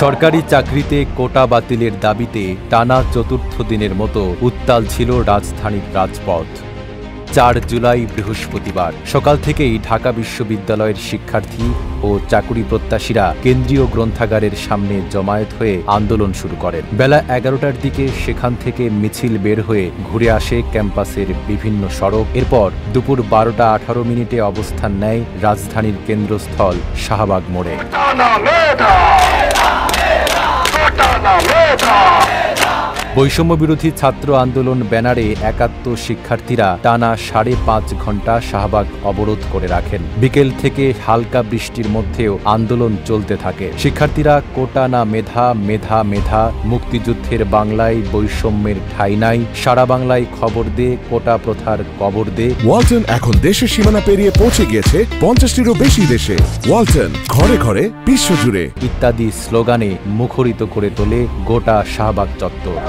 সরকারি চাকরিতে কোটা বাতিলের দাবিতে টানা চতুর্থ দিনের মতো উত্তাল ছিল রাজধানীর রাজপথ। ৪ জুলাই বৃহস্পতিবার সকাল থেকেই ঢাকা বিশ্ববিদ্যালয়ের শিক্ষার্থী ও চাকুরি প্রত্যাশীরা কেন্দ্রীয় গ্রন্থাগারের সামনে জমায়েত হয়ে আন্দোলন শুরু করেন। বেলা ১১টার দিকে সেখান থেকে মিছিল বের হয়ে ঘুরে আসে ক্যাম্পাসের বিভিন্ন সড়ক। এরপর দুপুর ১২টা ১৮ মিনিটে অবস্থান নেয় রাজধানীর কেন্দ্রস্থল শাহবাগ মোড়ে। বৈষম্যবিরোধী ছাত্র আন্দোলন ব্যানারে একাত্ম শিক্ষার্থীরা টানা ৫.৫ ঘণ্টা শাহবাগ অবরোধ করে রাখেন। বিকেল থেকে হালকা বৃষ্টির মধ্যেও আন্দোলন চলতে থাকে। শিক্ষার্থীরা কোটা না মেধা, মেধা মেধা, মুক্তিযুদ্ধের বাংলায় বৈষম্যের ঠাঁই নাই, সারা বাংলায় খবর দে, কোটা প্রথার কবর দে। ওয়ালটন এখন দেশের সীমানা পেরিয়ে পৌঁছে গিয়েছে ৫০টিরও বেশি দেশে। ওয়ালটন, ঘরে ঘরে বিশ্বজুড়ে ইত্যাদি স্লোগানে মুখরিত করে তোলে গোটা শাহবাগ চত্বর।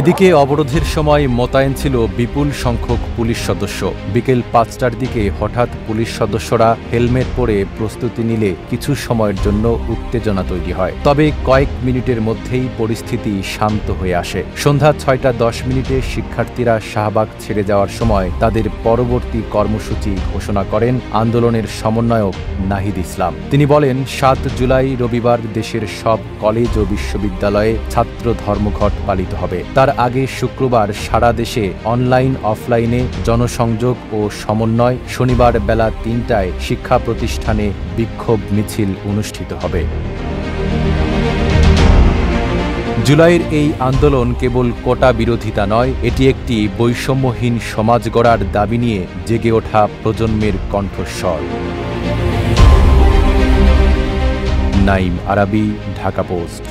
এদিকে অবরোধের সময় মোতায়েন ছিল বিপুল সংখ্যক পুলিশ সদস্য। বিকেল ৫টার দিকে হঠাৎ পুলিশ সদস্যরা হেলমেট পরে প্রস্তুতি নিলে কিছু সময়ের জন্য উত্তেজনা তৈরি হয়। তবে কয়েক মিনিটের মধ্যেই পরিস্থিতি শান্ত হয়ে আসে। সন্ধ্যা ৬টা ১০ মিনিটে শিক্ষার্থীরা শাহবাগ ছেড়ে যাওয়ার সময় তাদের পরবর্তী কর্মসূচি ঘোষণা করেন আন্দোলনের সমন্বয়ক নাহিদ ইসলাম। তিনি বলেন, ৭ জুলাই রবিবার দেশের সব কলেজ ও বিশ্ববিদ্যালয়ে ছাত্র ধর্মঘট পালিত হবে। তার আগে শুক্রবার সারা দেশে অনলাইন অফলাইনে জনসংযোগ ও সমন্বয়, শনিবার বেলা ৩টায় শিক্ষা প্রতিষ্ঠানে বিক্ষোভ মিছিল অনুষ্ঠিত হবে। জুলাইয়ের এই আন্দোলন কেবল কোটা বিরোধিতা নয়, এটি একটি বৈষম্যহীন সমাজ গড়ার দাবি নিয়ে জেগে ওঠা প্রজন্মের কণ্ঠস্বর। নাইম আরাবী, ঢাকা পোস্ট।